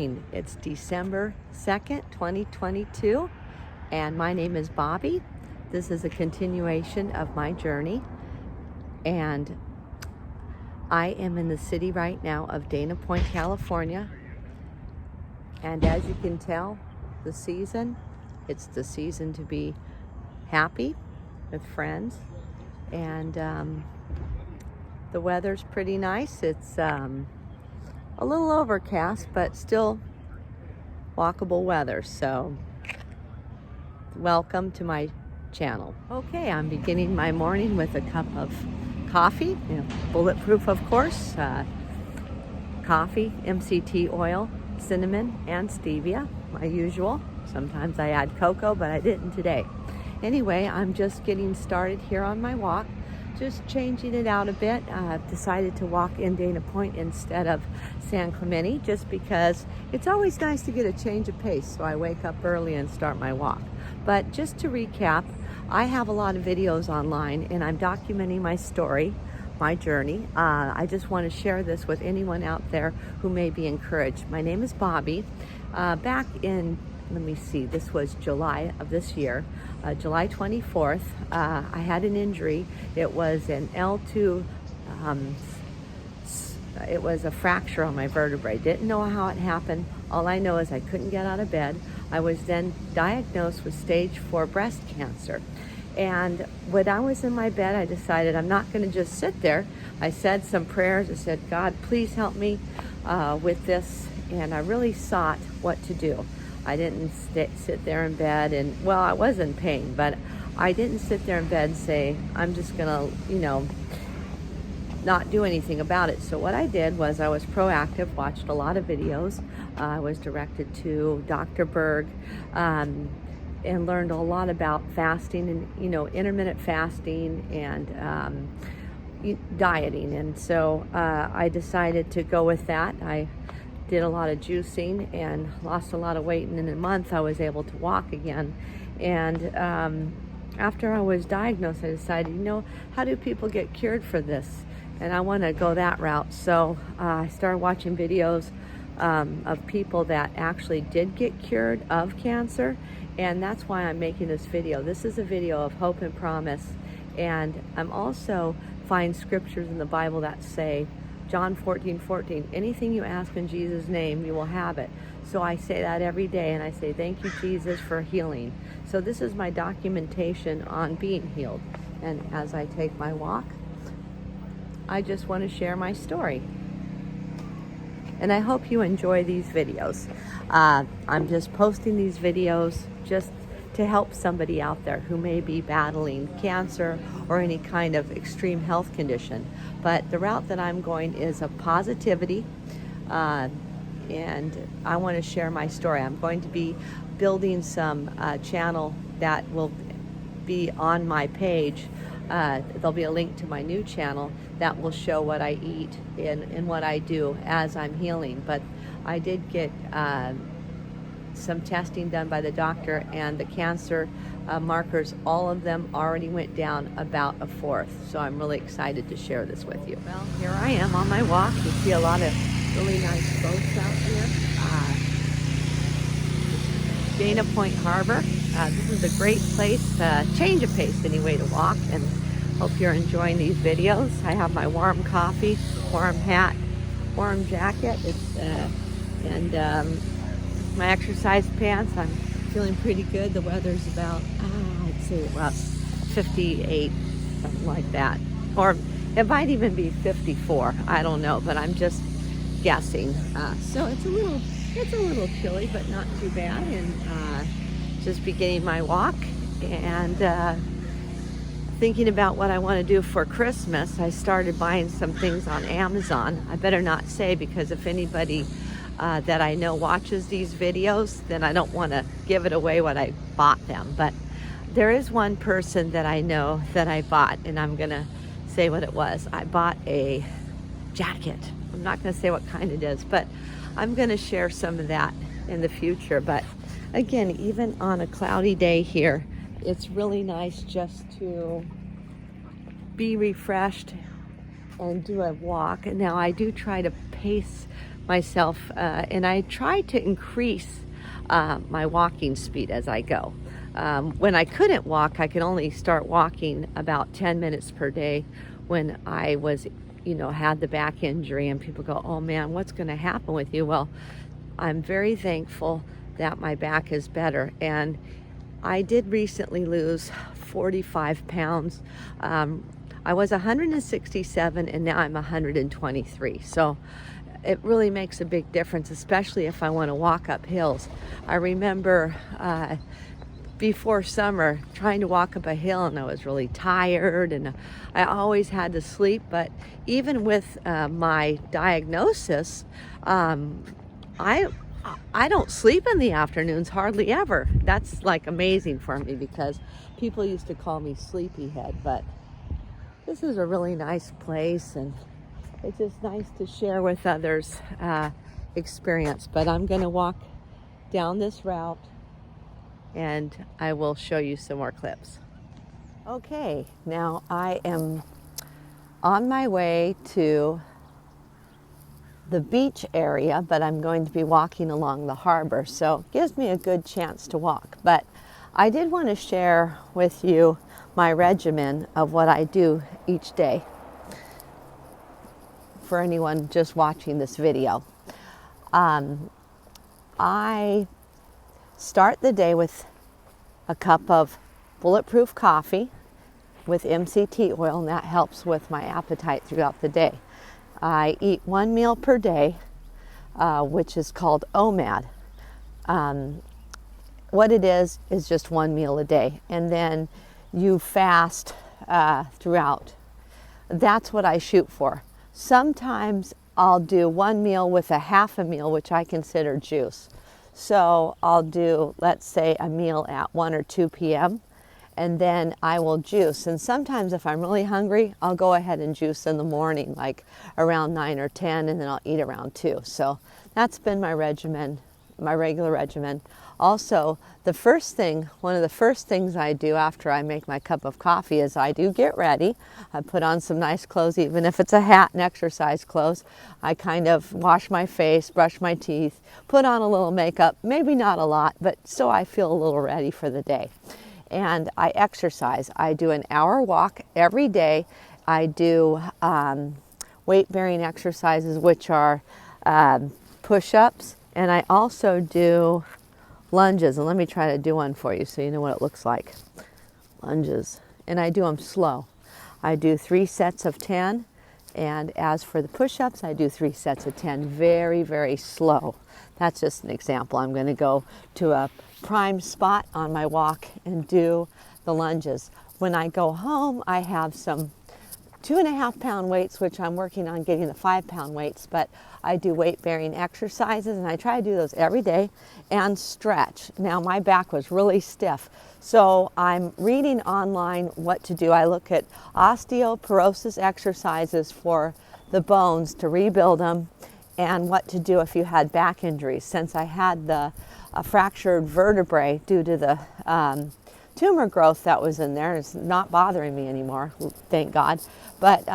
morning. It's December 2nd, 2022, and my name is Bobbie. This is a continuation of my journey, and I am in the city right now of Dana Point, California. And as you can tell, it's the season to be happy with friends, and the weather's pretty nice. It's a little overcast, but still walkable weather. So welcome to my channel. Okay, I'm beginning my morning with a cup of coffee, bulletproof of course, coffee, MCT oil, cinnamon, and stevia, my usual. Sometimes I add cocoa, but I didn't today. Anyway, I'm just getting started here on my walk, just changing it out a bit. I've decided to walk in Dana Point instead of San Clemente, just because it's always nice to get a change of pace, so I wake up early and start my walk. But just to recap, I have a lot of videos online, and I'm documenting my story, my journey. I just want to share this with anyone out there who may be encouraged. My name is Bobbie. Back in, let me see, this was July of this year, July 24th, I had an injury. It was an L2, it was a fracture on my vertebrae. Didn't know how it happened. All I know is I couldn't get out of bed. I was then diagnosed with stage 4 breast cancer. And when I was in my bed, I decided I'm not going to just sit there. I said some prayers. I said, God, please help me with this. And I really sought what to do. I didn't sit there in bed and, well, I was in pain, but I didn't sit there in bed and say, I'm just gonna, not do anything about it. So what I did was I was proactive, watched a lot of videos. I was directed to Dr. Berg, and learned a lot about fasting and, intermittent fasting and dieting. And so I decided to go with that. I did a lot of juicing and lost a lot of weight, and in a month I was able to walk again. And after I was diagnosed, I decided, how do people get cured for this? And I want to go that route. So I started watching videos of people that actually did get cured of cancer, and that's why I'm making this video. This is a video of hope and promise, and I'm also find scriptures in the Bible that say, John 14:14, anything you ask in Jesus' name, you will have it. So I say that every day, and I say, thank you, Jesus, for healing. So this is my documentation on being healed. And as I take my walk, I just want to share my story. And I hope you enjoy these videos. I'm just posting these videos just to help somebody out there who may be battling cancer or any kind of extreme health condition. But the route that I'm going is of positivity, and I want to share my story. I'm going to be building some channel that will be on my page. There'll be a link to my new channel that will show what I eat and what I do as I'm healing. But I did get some testing done by the doctor, and the cancer markers, all of them already went down about a fourth. So I'm really excited to share this with you. Well, here I am on my walk. You see a lot of really nice boats out here. Dana Point Harbor. This is a great place, change of pace anyway, to walk, and hope you're enjoying these videos. I have my warm coffee, warm hat, warm jacket, and my exercise pants. I'm feeling pretty good. The weather's about, I'd say about 58, something like that. Or it might even be 54. I don't know, but I'm just guessing. So it's a little chilly, but not too bad. And just beginning my walk and thinking about what I want to do for Christmas. I started buying some things on Amazon. I better not say, because if anybody that I know watches these videos, then I don't want to give it away what I bought them. But there is one person that I know that I bought, and I'm gonna say what it was. I bought a jacket. I'm not gonna say what kind it is, but I'm gonna share some of that in the future. But again, even on a cloudy day here, it's really nice just to be refreshed and do a walk. And now I do try to pace myself, and I try to increase my walking speed as I go. When I couldn't walk, I could only start walking about 10 minutes per day when I was, had the back injury, and people go, oh man, what's going to happen with you? Well, I'm very thankful that my back is better. And I did recently lose 45 pounds. I was 167 and now I'm 123. So it really makes a big difference, especially if I want to walk up hills. I remember before summer trying to walk up a hill, and I was really tired, and I always had to sleep. But even with my diagnosis, I don't sleep in the afternoons hardly ever. That's like amazing for me, because people used to call me sleepyhead. But this is a really nice place, and it's just nice to share with others experience. But I'm going to walk down this route, and I will show you some more clips. Okay, now I am on my way to the beach area, but I'm going to be walking along the harbor, so it gives me a good chance to walk. But I did want to share with you my regimen of what I do each day for anyone just watching this video. I start the day with a cup of bulletproof coffee with MCT oil, and that helps with my appetite throughout the day. I eat one meal per day, which is called OMAD. What it is just one meal a day, and then you fast throughout. That's what I shoot for. Sometimes I'll do one meal with a half a meal, which I consider juice. So I'll do, let's say, a meal at 1 or 2 p.m. and then I will juice. And sometimes if I'm really hungry, I'll go ahead and juice in the morning, like around 9 or 10, and then I'll eat around 2. So that's been my regimen, my regular regimen. Also, one of the first things I do after I make my cup of coffee is I do get ready. I put on some nice clothes, even if it's a hat and exercise clothes. I kind of wash my face, brush my teeth, put on a little makeup, maybe not a lot, but so I feel a little ready for the day. And I exercise. I do an hour walk every day. I do weight-bearing exercises, which are push-ups, and I also do lunges. And let me try to do one for you so you know what it looks like. Lunges. And I do them slow. I do 3 sets of 10. And as for the push-ups, I do 3 sets of 10. Very, very slow. That's just an example. I'm going to go to a prime spot on my walk and do the lunges. When I go home, I have some 2.5 pound weights, which I'm working on getting the 5 pound weights, but I do weight bearing exercises, and I try to do those every day, and stretch. Now my back was really stiff, so I'm reading online what to do. I look at osteoporosis exercises for the bones to rebuild them, and what to do if you had back injuries. Since I had the fractured vertebrae due to the tumor growth that was in there, it's not bothering me anymore, thank God. But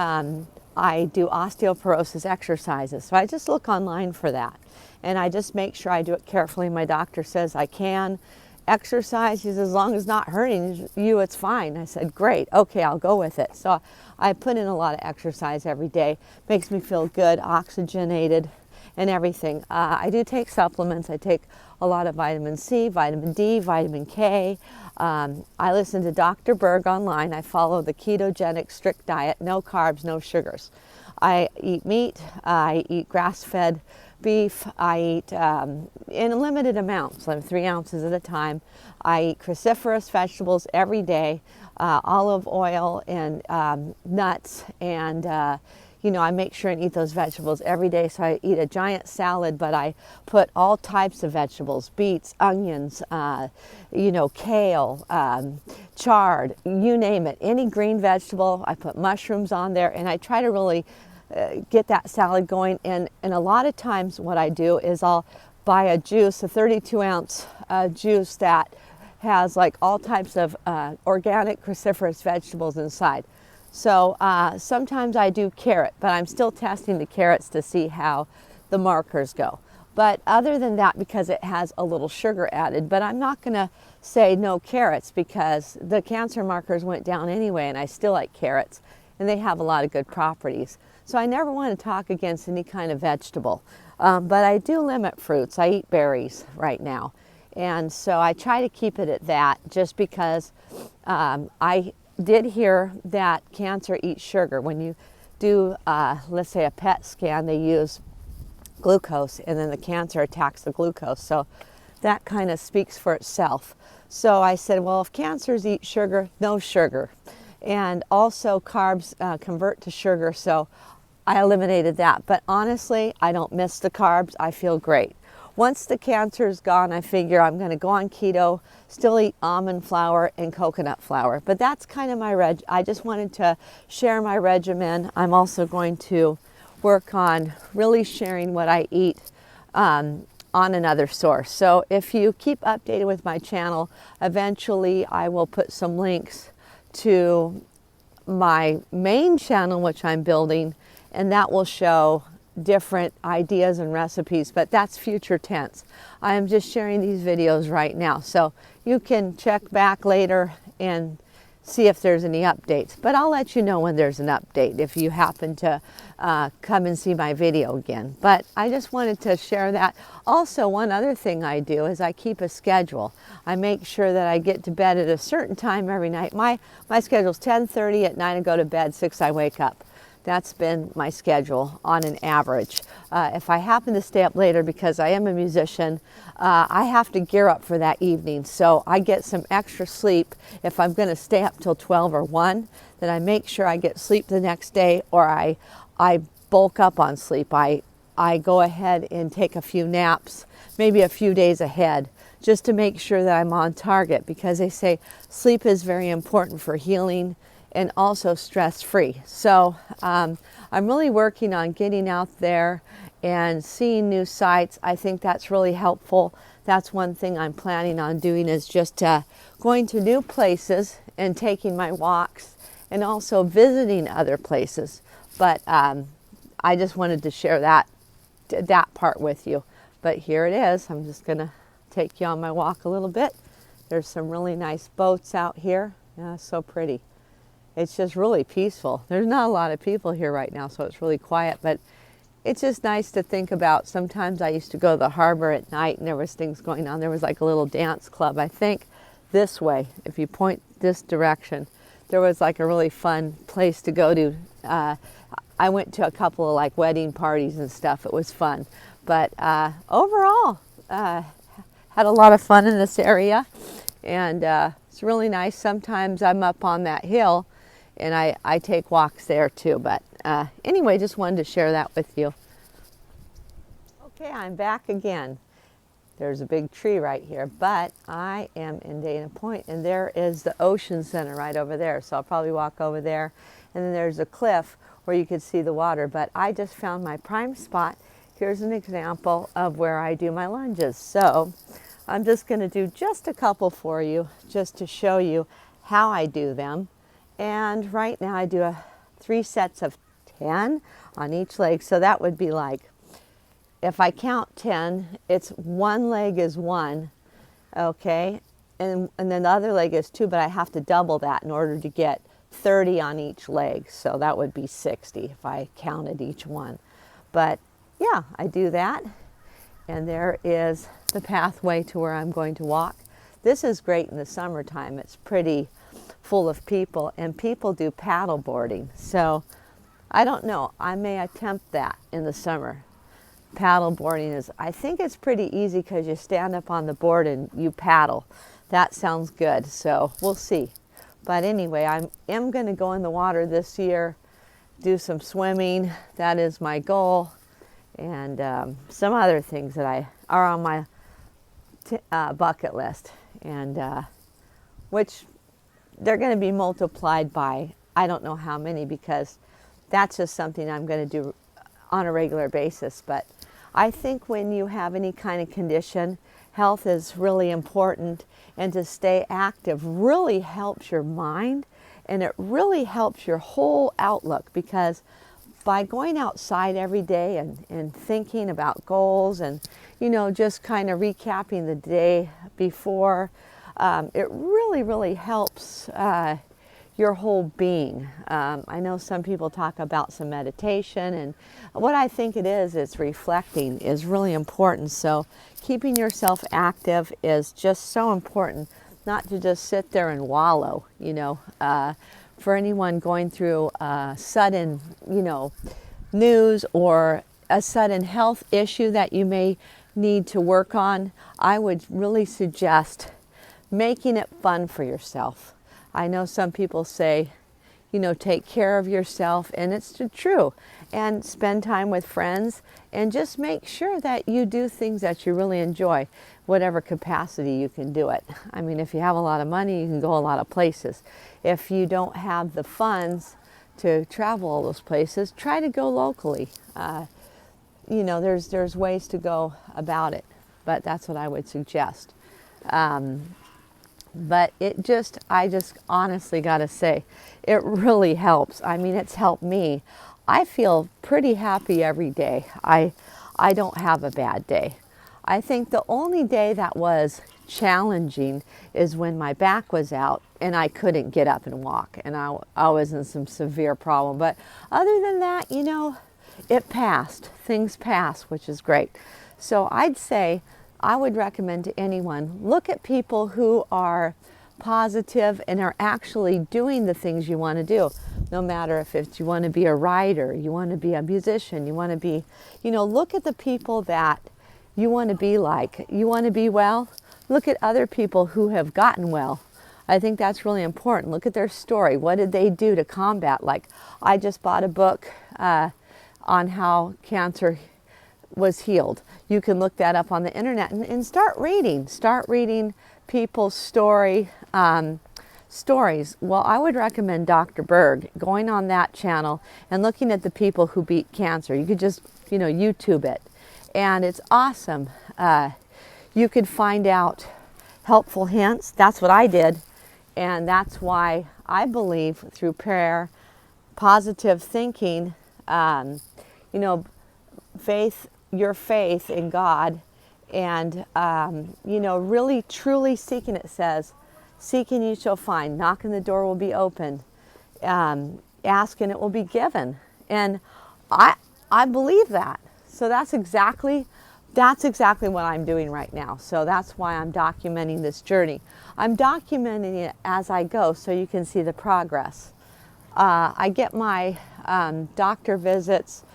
I do osteoporosis exercises. So I just look online for that. And I just make sure I do it carefully. My doctor says I can exercise. He says, as long as it's not hurting you, it's fine. I said, great, okay, I'll go with it. So I put in a lot of exercise every day. Makes me feel good, oxygenated, and everything. I do take supplements. I take a lot of vitamin C, vitamin D, vitamin K. I listen to Dr. Berg online. I follow the ketogenic strict diet, no carbs, no sugars. I eat meat, I eat grass-fed beef, I eat in limited amounts, like 3 ounces at a time. I eat cruciferous vegetables every day, olive oil and nuts, and I make sure and eat those vegetables every day. So I eat a giant salad, but I put all types of vegetables, beets, onions, kale, chard, you name it. Any green vegetable, I put mushrooms on there, and I try to really get that salad going. And a lot of times what I do is I'll buy a juice, a 32-ounce juice that has like all types of organic cruciferous vegetables inside. So sometimes I do carrot, but I'm still testing the carrots to see how the markers go. But other than that, because it has a little sugar added, but I'm not going to say no carrots because the cancer markers went down anyway, and I still like carrots, and they have a lot of good properties. So I never want to talk against any kind of vegetable. But I do limit fruits. I eat berries right now. And so I try to keep it at that just because I did hear that cancer eats sugar. When you do, let's say, a PET scan, they use glucose, and then the cancer attacks the glucose. So that kind of speaks for itself. So I said, well, if cancers eat sugar, no sugar. And also carbs convert to sugar, so I eliminated that. But honestly, I don't miss the carbs. I feel great. Once the cancer is gone, I figure I'm going to go on keto, still eat almond flour and coconut flour. But that's kind of my I just wanted to share my regimen. I'm also going to work on really sharing what I eat on another source. So if you keep updated with my channel, eventually I will put some links to my main channel, which I'm building, and that will show different ideas and recipes, but that's future tense. I am just sharing these videos right now, so you can check back later and see if there's any updates. But I'll let you know when there's an update if you happen to come and see my video again. But I just wanted to share that. Also, one other thing I do is I keep a schedule. I make sure that I get to bed at a certain time every night. My schedule's 10:30 at night. I go to bed, 6 I wake up. That's been my schedule on an average. If I happen to stay up later because I am a musician, I have to gear up for that evening. So I get some extra sleep. If I'm going to stay up till 12 or 1, then I make sure I get sleep the next day, or I bulk up on sleep. I go ahead and take a few naps, maybe a few days ahead, just to make sure that I'm on target, because they say sleep is very important for healing and also stress-free. So I'm really working on getting out there and seeing new sites. I think that's really helpful. That's one thing I'm planning on doing, is just going to new places and taking my walks and also visiting other places. But I just wanted to share that part with you. But here it is. I'm just gonna take you on my walk a little bit. There's some really nice boats out here. Yeah, so pretty. It's just really peaceful. There's not a lot of people here right now, so it's really quiet, but it's just nice to think about. Sometimes I used to go to the harbor at night and there was things going on. There was like a little dance club, I think this way, if you point this direction, there was like a really fun place to go to. I went to a couple of like wedding parties and stuff. It was fun. But overall, had a lot of fun in this area, and it's really nice. Sometimes I'm up on that hill and I take walks there too. But anyway, just wanted to share that with you. Okay, I'm back again. There's a big tree right here, but I am in Dana Point, and there is the Ocean Center right over there. So I'll probably walk over there, and then there's a cliff where you could see the water. But I just found my prime spot. Here's an example of where I do my lunges. So I'm just going to do just a couple for you, just to show you how I do them. And right now I do 3 sets of 10 on each leg. So that would be like, if I count 10, it's one leg is 1, okay? And then the other leg is 2, but I have to double that in order to get 30 on each leg. So that would be 60 if I counted each one. But yeah, I do that. And there is the pathway to where I'm going to walk. This is great in the summertime. It's pretty full of people, and people do paddle boarding. So I don't know, I may attempt that in the summer. Paddle boarding is, I think it's pretty easy because you stand up on the board and you paddle. That sounds good, so we'll see. But anyway, I am going to go in the water this year, do some swimming. That is my goal. And some other things that are on my bucket list, and which they're going to be multiplied by I don't know how many, because that's just something I'm going to do on a regular basis. But I think when you have any kind of condition, health is really important, and to stay active really helps your mind And it really helps your whole outlook, because by going outside every day and thinking about goals and, just kind of recapping the day before, it really, really helps your whole being. I know some people talk about some meditation, and what I think it is reflecting is really important. So keeping yourself active is just so important, not to just sit there and wallow, for anyone going through sudden, news or a sudden health issue that you may need to work on, I would really suggest making it fun for yourself. I know some people say, take care of yourself, and it's true. And spend time with friends, and just make sure that you do things that you really enjoy, whatever capacity you can do it. I mean, if you have a lot of money, you can go a lot of places. If you don't have the funds to travel all those places, try to go locally. There's ways to go about it, but that's what I would suggest. But I just honestly got to say, it really helps. I mean, it's helped me. I feel pretty happy every day. I don't have a bad day. I think the only day that was challenging is when my back was out and I couldn't get up and walk, and I was in some severe problem. But other than that, it passed. Things pass, which is great. So I'd say, I would recommend to anyone, look at people who are positive and are actually doing the things you want to do. No matter if you want to be a writer, you want to be a musician, you want to be, look at the people that you want to be like. You want to be well? Look at other people who have gotten well. I think that's really important. Look at their story. What did they do to combat? Like, I just bought a book on how cancer was healed. You can look that up on the internet and start reading. Start reading people's stories. Well, I would recommend Dr. Berg, going on that channel and looking at the people who beat cancer. You could just, YouTube it. And it's awesome. You could find out helpful hints. That's what I did. And that's why I believe through prayer, positive thinking, faith, your faith in God, and really truly seeking. It says, seek and you shall find, knock and the door will be opened, ask and it will be given. And I believe that. So that's exactly what I'm doing right now. So that's why I'm documenting this journey. I'm documenting it as I go, so you can see the progress. I get my doctor visits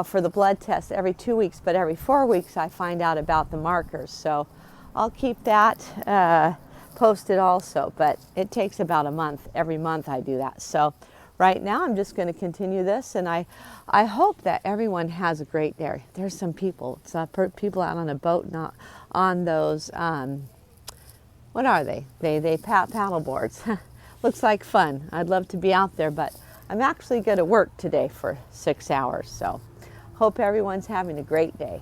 for the blood test every 2 weeks, but every 4 weeks I find out about the markers. So I'll keep that posted also, but it takes about a month. Every month I do that. So right now I'm just going to continue this, and I hope that everyone has a great day. There's some people, people out on a boat, not on those, what are they? They paddle boards. Looks like fun. I'd love to be out there, but I'm actually going to work today for 6 hours. So hope everyone's having a great day.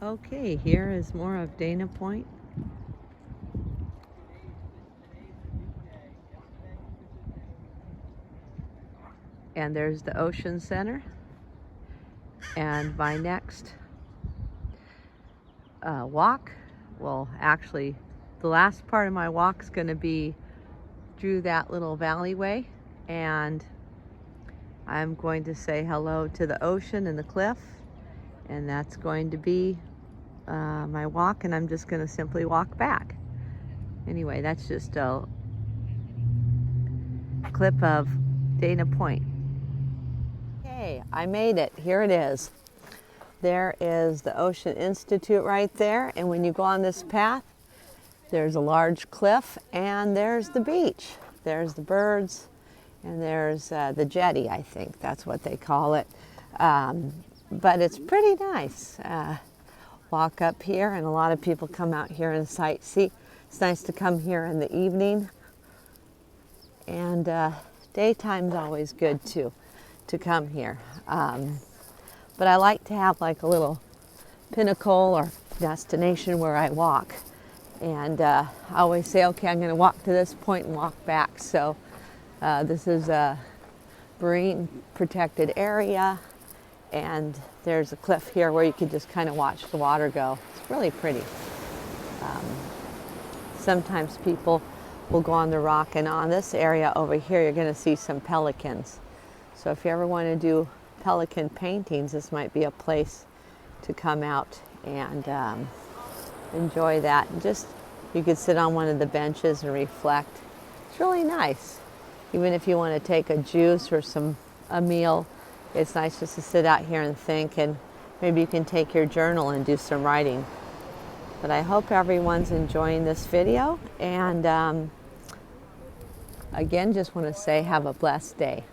Okay, here is more of Dana Point. And there's the Ocean Center. And my next walk, well, actually, the last part of my walk is going to be through that little valleyway, and I'm going to say hello to the ocean and the cliff, and that's going to be my walk, and I'm just going to simply walk back. Anyway, that's just a clip of Dana Point. Okay, I made it. Here it is. There is the Ocean Institute right there, and when you go on this path, there's a large cliff, and there's the beach. There's the birds, and there's the jetty, I think that's what they call it. But it's pretty nice. Walk up here, and a lot of people come out here and sightsee. It's nice to come here in the evening, and daytime's always good too, to come here. But I like to have like a little pinnacle or destination where I walk. And I always say, okay, I'm going to walk to this point and walk back. So this is a marine protected area, and there's a cliff here where you can just kind of watch the water go. It's really pretty. Sometimes people will go on the rock, and on this area over here you're going to see some pelicans. So if you ever want to do pelican paintings, this might be a place to come out and enjoy that. And just, you could sit on one of the benches and reflect. It's really nice. Even if you want to take a juice or a meal, it's nice just to sit out here and think, and maybe you can take your journal and do some writing. But I hope everyone's enjoying this video, and again, just want to say have a blessed day.